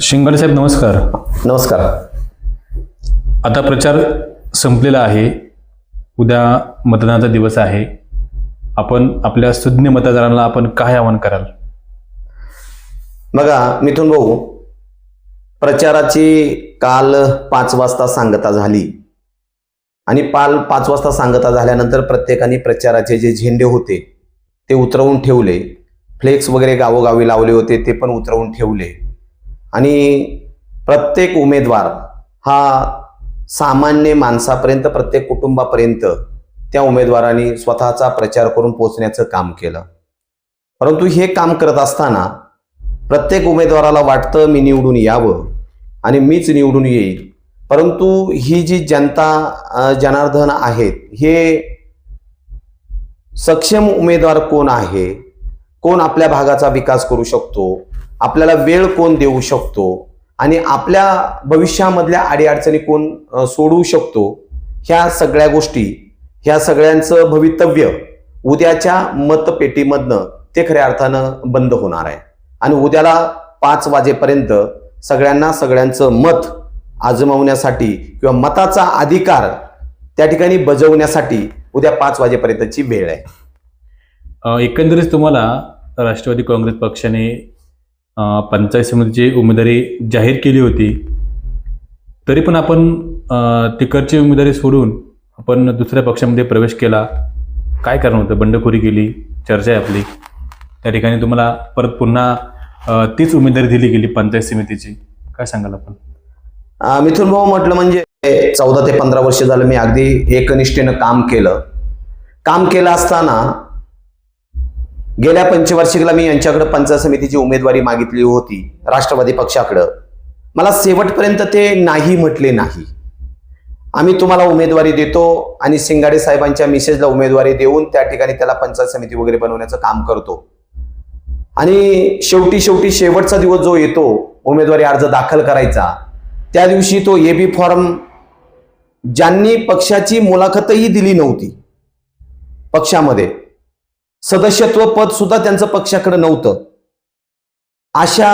शिंगाडे साहेब नमस्कार. नमस्कार. आता प्रचार संपलेला आहे. उद्या मतदानाचा दिवस आहे. आपण आपल्या सुज्ञ मतदारांना आपण काय आवाहन कराल? बघा मिथुन भाऊ, प्रचाराची काल 5 वाजता सांगता झाली आणि 5 वाजता सांगता झाल्यानंतर प्रत्येकाने प्रचाराचे जे झेंडे होते ते उतरवून ठेवले. फ्लेक्स वगैरे गावोगावी लावले होते ते पण उतरवून ठेवले आणि प्रत्येक उमेदवार हा सामान्य माणसापर्यंत, प्रत्येक कुटुंबापर्यंत त्या उमेदवारांनी स्वतःचा प्रचार करून पोहोचण्याचं काम केलं. परंतु हे काम करत असताना प्रत्येक उमेदवाराला वाटतं मी निवडून यावं आणि मीच निवडून येईल. परंतु ही जी जनता जनार्दन आहेत, हे सक्षम उमेदवार कोण आहे, कोण आपल्या भागाचा विकास करू शकतो, आपल्याला वेळ कोण देऊ शकतो आणि आपल्या भविष्यामधल्या अडीअडचणी कोण सोडवू शकतो, ह्या सगळ्या गोष्टी, ह्या सगळ्यांचं भवितव्य उद्याच्या मतपेटीमधनं ते खऱ्या अर्थानं बंद होणार आहे. आणि उद्याला 5 वाजेपर्यंत सगळ्यांचं मत आजमावण्यासाठी किंवा मताचा अधिकार त्या ठिकाणी बजावण्यासाठी उद्या 5 वाजेपर्यंतची वेळ आहे. एकंदरीत तुम्हाला राष्ट्रवादी काँग्रेस पक्षाने पंचायत समितीची उमेदवारी जाहीर केली होती, तरी पण आपण तिकडची उमेदवारी सोडून आपण दुसऱ्या पक्षामध्ये प्रवेश केला. काय कारण होतं? बंडखोरी केली, चर्चा आहे आपली. त्या ठिकाणी तुम्हाला परत पुन्हा तीच उमेदवारी दिली गेली पंचायत समितीची. काय सांगाल आपण? मिथुन भाऊ, म्हटलं म्हणजे 14 ते 15 वर्ष झालं मी अगदी एकनिष्ठेनं काम केलं असताना गेल्या पंचवार्षिकला मी यांच्याकडे पंचायत समितीची उमेदवारी मागितली होती राष्ट्रवादी पक्षाकडं. मला शेवटपर्यंत ते नाही म्हटले नाही. आम्ही तुम्हाला उमेदवारी देतो आणि शिंगाडे साहेबांच्या मिसेसला उमेदवारी देऊन त्या ठिकाणी त्याला पंचायत समिती वगैरे बनवण्याचं काम करतो. आणि शेवटचा दिवस जो येतो उमेदवारी अर्ज दाखल करायचा, त्या दिवशी तो एबी फॉर्म ज्यांनी पक्षाची मुलाखतही दिली नव्हती, पक्षामध्ये सदस्यत्व पद सुद्धा त्यांचं पक्षाकडे नव्हतं, अशा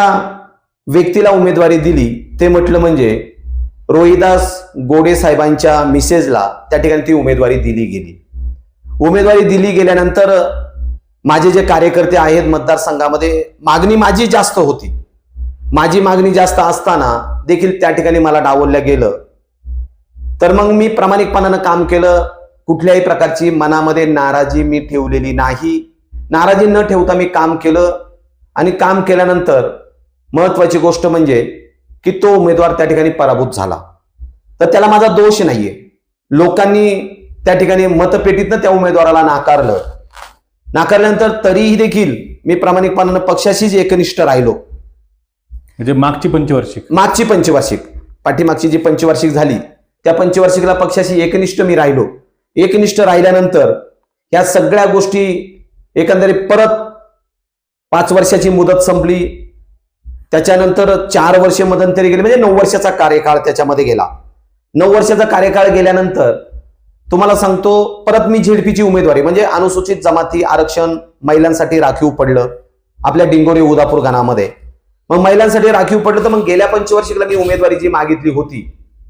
व्यक्तीला उमेदवारी दिली. ते म्हटलं म्हणजे रोहिदास गोडे साहेबांच्या मिसेसला त्या ठिकाणी ती उमेदवारी दिली गेली. उमेदवारी दिली गेल्यानंतर माझे जे कार्यकर्ते आहेत मतदारसंघामध्ये, मागणी माझी जास्त होती. माझी मागणी जास्त असताना देखील त्या ठिकाणी मला डावललं गेलं. तर मग मी प्रामाणिकपणानं काम केलं. कुठल्याही प्रकारची मनामध्ये नाराजी मी ठेवलेली नाही. नाराजी न ठेवता मी काम केलं आणि काम केल्यानंतर महत्वाची गोष्ट म्हणजे की तो उमेदवार त्या ठिकाणी पराभूत झाला. तर त्याला माझा दोष नाहीये. लोकांनी त्या ठिकाणी मतपेटीतनं त्या उमेदवाराला नाकारल्यानंतर तरीही देखील मी प्रामाणिकपणानं पक्षाशीच एकनिष्ठ राहिलो. म्हणजे मागची पंचवार्षिक पाठीमागची जी पंचवार्षिक झाली त्या पंचवार्षिकला पक्षाशी एकनिष्ठ मी राहिलो. एकनिष्ठ राहिल्यानंतर या सगळ्या गोष्टी एकंदरीत परत 5 वर्षाची मुदत संपली. त्याच्यानंतर 4 वर्ष मध्यंतरी गेले, म्हणजे 9 वर्षाचा कार्यकाळ त्याच्यामध्ये गेला. 9 वर्षाचा कार्यकाळ गेल्यानंतर तुम्हाला सांगतो, परत मी झेडपीची उमेदवारी म्हणजे अनुसूचित जमाती आरक्षण महिलांसाठी राखीव पडलं आपल्या डिंगोरे उदापूर गणामध्ये. मग महिलांसाठी राखीव पडलं, तर मग गेल्या पंचवार्षिकला मी उमेदवारी जी मागितली होती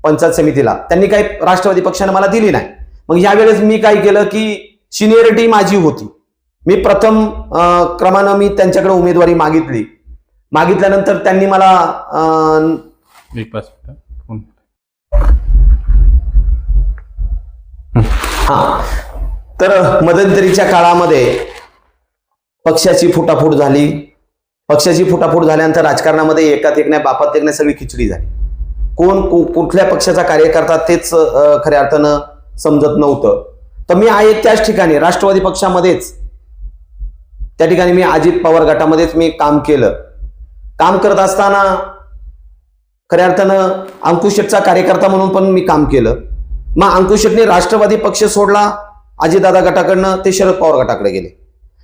पंचायत समितीला, त्यांनी काही राष्ट्रवादी पक्षाने मला दिली नाही. मग यावेळेस मी काय केलं की सिनियरिटी माझी होती, मी प्रथम क्रमानं मी त्यांच्याकडे उमेदवारी मागितल्यानंतर त्यांनी मला तर मध्यंतरीच्या काळामध्ये पक्षाची फुटाफूट झाली. पक्षाची फुटाफूट झाल्यानंतर राजकारणामध्ये एकात एक नाही बापात एक नाही सगळी खिचडी झाली. कोण कुठल्या पक्षाचा कार्यकर्ता तेच खऱ्या अर्थानं समजत नव्हतं. तर मी आहे त्याच ठिकाणी राष्ट्रवादी पक्षामध्येच त्या ठिकाणी मी अजित पवार गटामध्येच मी काम केलं. काम करत असताना खऱ्या अर्थानं अंकुश शेटचा कार्यकर्ता म्हणून पण मी काम केलं. मग अंकुश शेटने राष्ट्रवादी पक्ष सोडला अजितदादा गटाकडनं, ते शरद पवार गटाकडे गेले.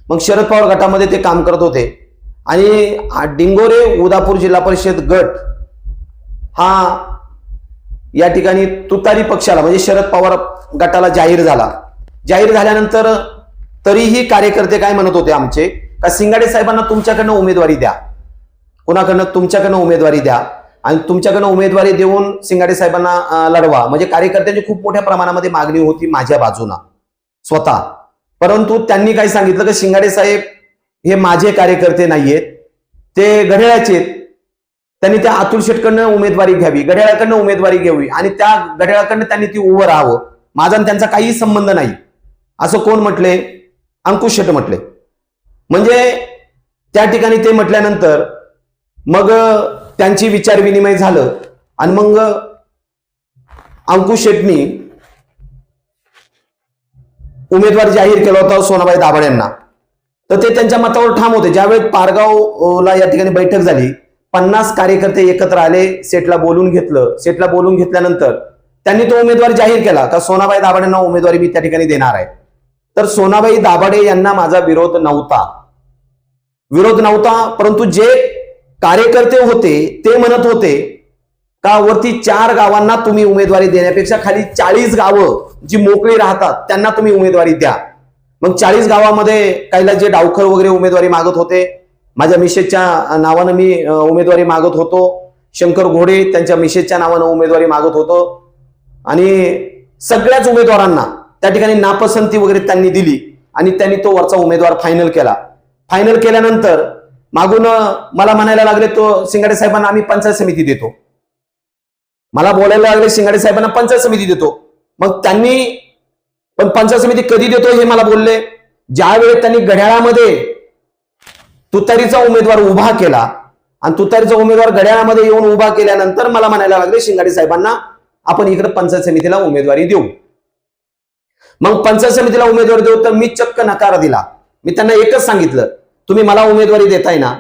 मग शरद पवार गटामध्ये ते काम करत होते आणि डिंगोरे उदापूर जिल्हा परिषद गट हा या ठिकाणी तुतारी पक्षाला म्हणजे शरद पवार गटाला जाहीर झाला. जाहीर झाल्यानंतर तरीही कार्यकर्ते काय म्हणत होते आमचे, का शिंगाडे साहेबांना तुमच्याकडनं उमेदवारी द्या, कोणाकडनं तुमच्याकडनं उमेदवारी द्या. आणि तुमच्याकडनं उमेदवारी देऊन शिंगाडे साहेबांना लढवा, म्हणजे कार्यकर्त्यांची खूप मोठ्या प्रमाणामध्ये मागणी होती माझ्या बाजूला स्वतः. परंतु त्यांनी काय सांगितलं की शिंगाडे साहेब हे माझे कार्यकर्ते नाहीयेत, ते घड्याळाचे आहेत. त्यांनी त्या अतुल शेटकडनं उमेदवारी घ्यावी, घड्याळाकडनं उमेदवारी घ्यावी आणि त्या घड्याळाकडनं त्यांनी ती उभं राहावं. माझा आणि त्यांचा काही संबंध नाही असं कोण म्हटले? अंकुश शेट म्हटले. म्हणजे त्या ठिकाणी ते म्हटल्यानंतर मग त्यांची विचार विनिमय झालं आणि मग अंकुश शेटनी उमेदवार जाहीर केला होता सोनाबाई दाभाडे यांना. तर ते त्यांच्या मतावर ठाम होते. ज्यावेळेस पारगावला या ठिकाणी बैठक झाली, 50 कार्यकर्ते एकत्र आले, सेटला बोलून घेतलं. सेटला बोलून घेतल्यानंतर त्यांनी तो उमेदवार जाहीर केला का सोनाबाई दाभाडे यांना उमेदवारी मी त्या ठिकाणी देणार आहे. तर सोनाबाई दाभाडे यांना माझा विरोध नव्हता, परंतु जे कार्यकर्ते होते ते म्हणत होते का वरती 4 गावांना तुम्ही उमेदवारी देण्यापेक्षा खाली 40 गावं जी मोकळी राहतात त्यांना तुम्ही उमेदवारी द्या. मग 40 गावामध्ये काहीला जे डावखर वगैरे उमेदवारी मागत होते, माझ्या मिसेसच्या नावानं मी उमेदवारी मागत होतो, शंकर घोडे त्यांच्या मिसेसच्या नावानं उमेदवारी मागत होतो आणि सगळ्याच उमेदवारांना त्या ठिकाणी नापसंती वगैरे त्यांनी दिली आणि त्यांनी तो वरचा उमेदवार फायनल केला. फायनल केल्यानंतर मागून मला म्हणायला लागले तो शिंगाडे साहेबांना आम्ही पंचायत समिती देतो. मला बोलायला लागले शिंगाडे साहेबांना पंचायत समिती देतो. मग त्यांनी पण पंचायत समिती कधी देतो हे मला बोलले ज्यावेळी त्यांनी घड्याळामध्ये तुतारीचा उमेदवार उभा केला आणि तुतारीचा उमेदवार घड्याळामध्ये येऊन उभा केल्यानंतर मला म्हणायला लागले शिंगाडे साहेबांना आपण इकडे पंचायत समितीला उमेदवारी देऊ. मग पंचायत समितीला उमेदवारी देऊ तर मी चक्क नकार दिला. मी त्यांना एकच सांगितलं तुम्ही मला उमेदवारी देताय ना,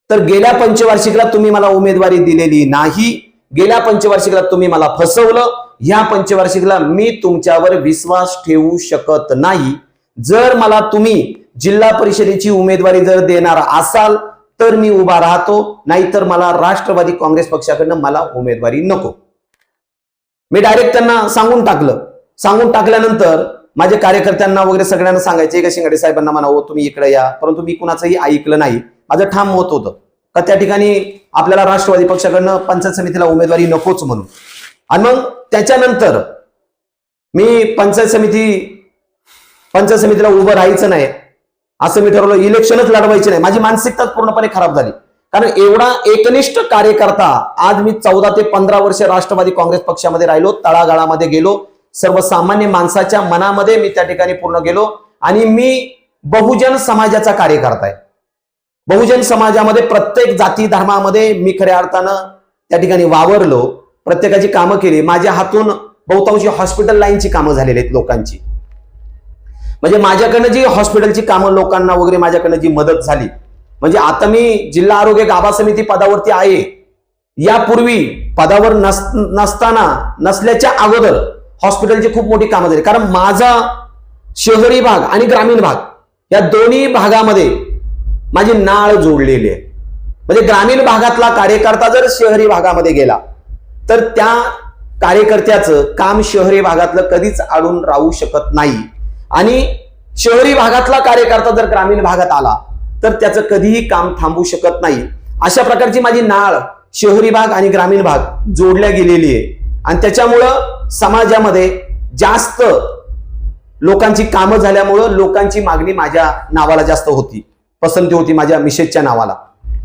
तर गेल्या पंचवार्षिकला तुम्ही मला उमेदवारी दिलेली नाही, गेल्या पंचवार्षिकला तुम्ही मला फसवलं, ह्या पंचवार्षिकला मी तुमच्यावर विश्वास ठेवू शकत नाही. जर मला तुम्ही जिल्हा परिषदेची उमेदवारी जर देणार असाल तर मी उभा राहतो, नाहीतर मला राष्ट्रवादी काँग्रेस पक्षाकडनं मला उमेदवारी नको. मी डायरेक्ट त्यांना सांगून टाकलं. सांगून टाकल्यानंतर माझ्या कार्यकर्त्यांना वगैरे सगळ्यांना सांगायचे का शिंगाडे साहेबांना म्हणावं तुम्ही इकडे या, परंतु मी कुणाचंही ऐकलं नाही. माझं ठाम मत होतं का त्या ठिकाणी आपल्याला राष्ट्रवादी पक्षाकडनं पंचायत समितीला उमेदवारी नकोच म्हणून. आणि मग त्याच्यानंतर मी पंचायत समितीला उभं राहायचं नाही असं मी ठरवलं. इलेक्शनच लढवायचे नाही. माझी मानसिकताच पूर्णपणे खराब झाली. कारण एवढा एकनिष्ठ कार्यकर्ता आज मी 14 ते 15 वर्ष राष्ट्रवादी काँग्रेस पक्षामध्ये राहिलो, तळागाळामध्ये गेलो, सर्वसामान्य माणसाच्या मनामध्ये मी त्या ठिकाणी पूर्ण गेलो आणि मी बहुजन समाजाचा कार्यकर्ता आहे. बहुजन समाजामध्ये प्रत्येक जाती धर्मामध्ये मी खऱ्या अर्थानं त्या ठिकाणी वावरलो, प्रत्येकाची कामं केली. माझ्या हातून बहुतांशी हॉस्पिटल लाईनची कामं झालेली आहेत लोकांची. म्हणजे माझ्याकडनं जी हॉस्पिटलची कामं लोकांना वगैरे माझ्याकडनं जी मदत झाली, म्हणजे आता मी जिल्हा आरोग्य गाभा समिती पदावरती आहे. यापूर्वी पदावर नसल्याच्या अगोदर हॉस्पिटलची खूप मोठी कामं झाली. कारण माझा शहरी भाग आणि ग्रामीण भाग या दोन्ही भागामध्ये माझी नाळ जोडलेली आहे. म्हणजे ग्रामीण भागातला कार्यकर्ता जर शहरी भागामध्ये गेला तर त्या कार्यकर्त्याचं काम शहरी भागातलं कधीच अडून राहू शकत नाही आणि शहरी भागातला कार्यकर्ता जर ग्रामीण भागात आला तर त्याचं कधीही काम थांबू शकत नाही. अशा प्रकारची माझी नाळ शहरी भाग आणि ग्रामीण भाग जोडल्या गेलेली आहे आणि त्याच्यामुळं समाजामध्ये जास्त लोकांची कामं झाल्यामुळं लोकांची मागणी माझ्या नावाला जास्त होती, पसंती होती माझ्या मिसेसच्या नावाला.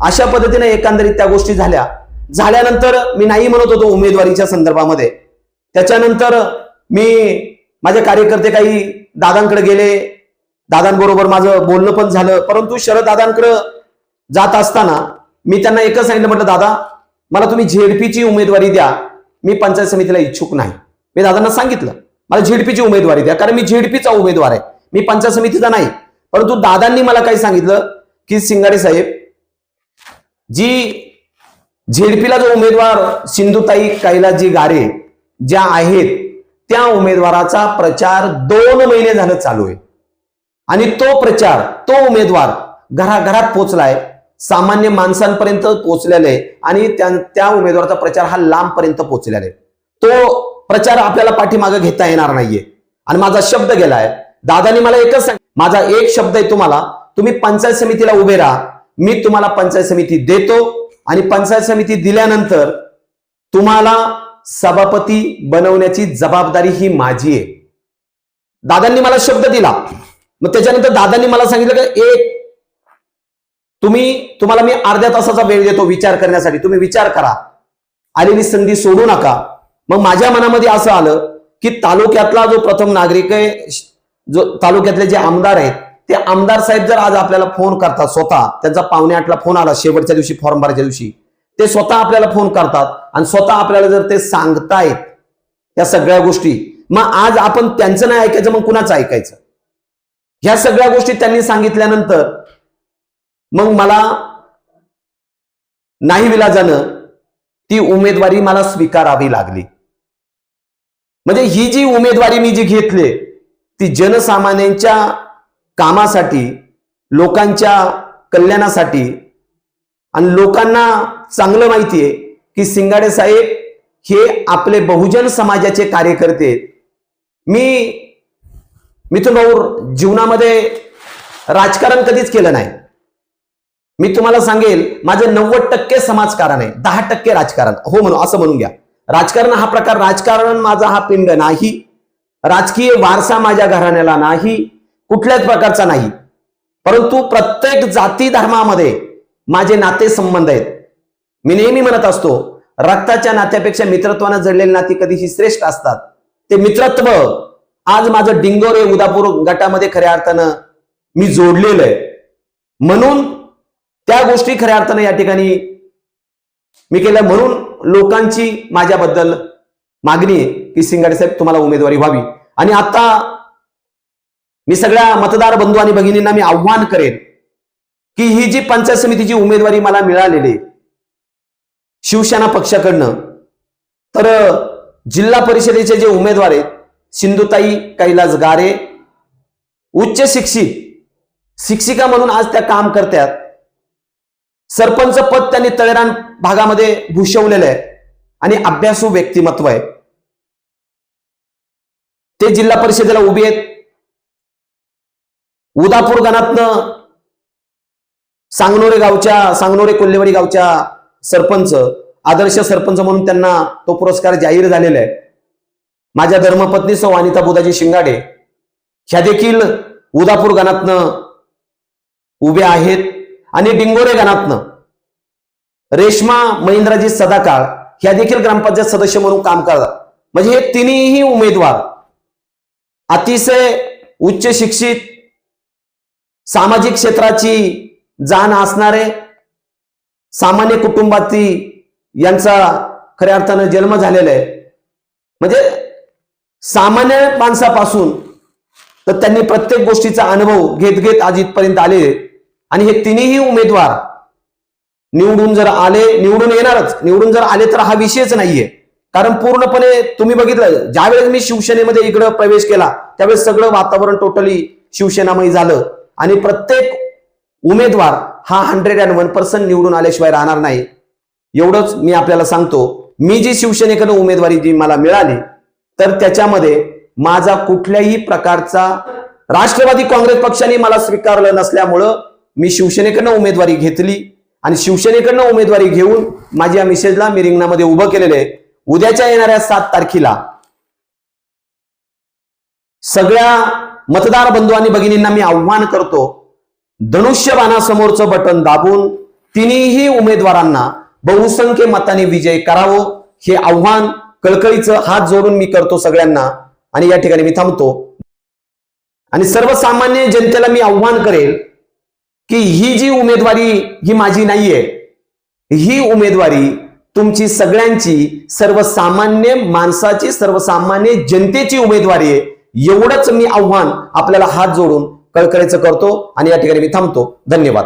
अशा पद्धतीने एकंदरीत त्या गोष्टी झाल्यानंतर मी नाही म्हणत होतो उमेदवारीच्या संदर्भामध्ये. त्याच्यानंतर मी माझे कार्यकर्ते काही दादांकडे गेले, दादांबरोबर माझं बोलणं पण झालं. परंतु शरद दादांकडे जात असताना मी त्यांना एकच सांगितलं, म्हटलं दादा मला तुम्ही झेडपीची उमेदवारी द्या, मी पंचायत समितीला इच्छुक नाही. मी दादांना सांगितलं मला झेडपीची उमेदवारी द्या, कारण मी झेडपीचा उमेदवार आहे, मी पंचायत समितीचा नाही. परंतु दादांनी मला काय सांगितलं की शिंगाडे साहेब, जी झेडपीला जो उमेदवार सिंधुताई कैलासजी गारे ज्या आहेत त्या उमेदवाराचा प्रचार 2 महिने झालं चालू आहे आणि तो उमेदवार घराघरात पोहोचलाय, सामान्य माणसांपर्यंत पोहोचलेला आहे आणि त्या उमेदवाराचा प्रचार हा लांबपर्यंत पोहोचलेला आहे. तो प्रचार आपल्याला पाठीमागे घेता येणार नाहीये आणि माझा शब्द गेलाय. दादानी मला एकच सांग, माझा एक शब्द आहे तुम्हाला, तुम्ही पंचायत समितीला उभे राहा, मी तुम्हाला पंचायत समिती देतो आणि पंचायत समिती दिल्यानंतर तुम्हाला सभापती बनवण्याची जबाबदारी ही माझी आहे. दादांनी मला शब्द दिला. मग त्याच्यानंतर दादांनी मला सांगितलं की तुम्हाला मी अर्ध्या तासाचा वेळ देतो विचार करण्यासाठी, तुम्ही विचार करा, आलेली संधी सोडू नका. मग माझ्या मनामध्ये असं आलं की तालुक्यातला जो प्रथम नागरिक आहे, जो तालुक्यातले जे आमदार आहेत, ते आमदार साहेब जर आज आपल्याला फोन करतात, स्वतः त्यांचा 7:45 फोन आला शेवटच्या दिवशी फॉर्म भरायच्या दिवशी, ते स्वतः आपल्याला फोन करतात आणि स्वतः आपल्याला जर ते सांगतायत या सगळ्या गोष्टी, मग आज आपण त्यांचं नाही ऐकायचं, मग कुणाचं ऐकायचं? ह्या सगळ्या गोष्टी त्यांनी सांगितल्यानंतर मग मला नाही विलाजानं ती उमेदवारी मला स्वीकारावी लागली. म्हणजे ही जी उमेदवारी मी जी घेतली ती जनसामान्यांच्या कामासाठी, लोकांच्या कल्याणासाठी, आणि लोकांना चांगलं माहिती आहे की शिंगाडे साहेब हे आपले बहुजन समाजाचे कार्यकर्ते आहेत. मिथुन भाऊ जीवनामध्ये राजकारण कधीच केलं नाही. मी तुम्हाला सांगेल माझं 90% समाजकारण आहे, 10% राजकारण. हो म्हणून असं म्हणून घ्या. राजकारण हा प्रकार, राजकारण माझा हा पिंड नाही, राजकीय वारसा माझ्या घराण्याला नाही, कुठल्याच प्रकारचा नाही. परंतु प्रत्येक जाती धर्मामध्ये माझे नाते संबंध आहेत. मी नेहमी म्हणत असतो, रक्ताच्या नात्यापेक्षा मित्रत्वानं जडलेली नाती कधीही श्रेष्ठ असतात. ते मित्रत्व आज माझं डिंगोरे उदापूर गटामध्ये खऱ्या अर्थानं मी जोडलेलं आहे. म्हणून त्या गोष्टी खऱ्या अर्थानं या ठिकाणी मी केल्या. म्हणून लोकांची माझ्याबद्दल मागणी आहे की शिंगाडे साहेब तुम्हाला उमेदवारी व्हावी. आणि आता मी सगळ्या मतदार बंधू आणि भगिनींना मी आव्हान करेन की ही जी पंचायत समितीची उमेदवारी मला मिळालेली शिवसेना पक्षाकडनं, तर जिल्हा परिषदेचे जे उमेदवार आहेत सिंधुताई कैलास गारे, उच्च शिक्षिका म्हणून आज त्या काम करतात. सरपंच पद त्यांनी तळेरान भागामध्ये भूषवलेलं आहे आणि अभ्यासू व्यक्तिमत्व आहे. ते जिल्हा परिषदेला उभी आहेत. उदापूर गणातनं सांगनोरे कोल्हेवाडी गावच्या सरपंच, आदर्श सरपंच म्हणून त्यांना तो पुरस्कार जाहीर झालेला आहे. माझ्या धर्मपत्नी सौ अनिता बुधाजी शिंगाडे ह्या देखील उदापूर गणातनं उभ्या आहेत. आणि डिंगोरे गणातनं रेश्मा महेंद्रजी सदाकाळ ह्या देखील ग्रामपंचायत सदस्य म्हणून काम करतात. म्हणजे हे तिन्ही उमेदवार अतिशय उच्च शिक्षित, सामाजिक क्षेत्राची जाण असणारे, सामान्य कुटुंबातील यांचा खऱ्या अर्थानं जन्म झालेला आहे. म्हणजे सामान्य माणसापासून तर त्यांनी प्रत्येक गोष्टीचा अनुभव घेत आज इथपर्यंत आले. आणि हे तिन्ही उमेदवार निवडून जर आले, निवडून येणारच, निवडून जर आले तर हा विषयच नाहीये. कारण पूर्णपणे तुम्ही बघितलं, ज्यावेळेस मी शिवसेनेमध्ये इकडं प्रवेश केला त्यावेळेस सगळं वातावरण टोटली शिवसेनामय झालं. आणि प्रत्येक उमेदवार हा 101% निवडून आल्याशिवाय राहणार नाही. एवढंच मी आपल्याला सांगतो. मी जी शिवसेनेकडून उमेदवारी जी मला मिळाली तर त्याच्यामध्ये माझा कुठल्याही प्रकारचा, राष्ट्रवादी काँग्रेस पक्षाने मला स्वीकारलं नसल्यामुळं मी शिवसेनेकडनं उमेदवारी घेतली आणि शिवसेनेकडनं उमेदवारी घेऊन माझ्या मिसेजला मी रिंगणामध्ये उभं केलेलं आहे. उद्याच्या येणाऱ्या 7 तारखेला सगळ्या मतदार बंधू आणि भगिनींना मी आव्हान करतो, धनुष्यबाणासमोरचं बटन दाबून तिन्ही उमेदवारांना बहुसंख्य मताने विजय करावं हे आव्हान कळकळीचं हात जोडून मी करतो सगळ्यांना. आणि या ठिकाणी मी थांबतो. आणि सर्वसामान्य जनतेला मी आव्हान करेल की ही जी उमेदवारी ही माझी नाहीये, ही उमेदवारी तुमची सगळ्यांची, सर्वसामान्य माणसाची, सर्वसामान्य जनतेची उमेदवारी आहे. एवढंच मी आव्हान आपल्याला हात जोडून कळकळीचं करतो आणि या ठिकाणी मी थांबतो. धन्यवाद.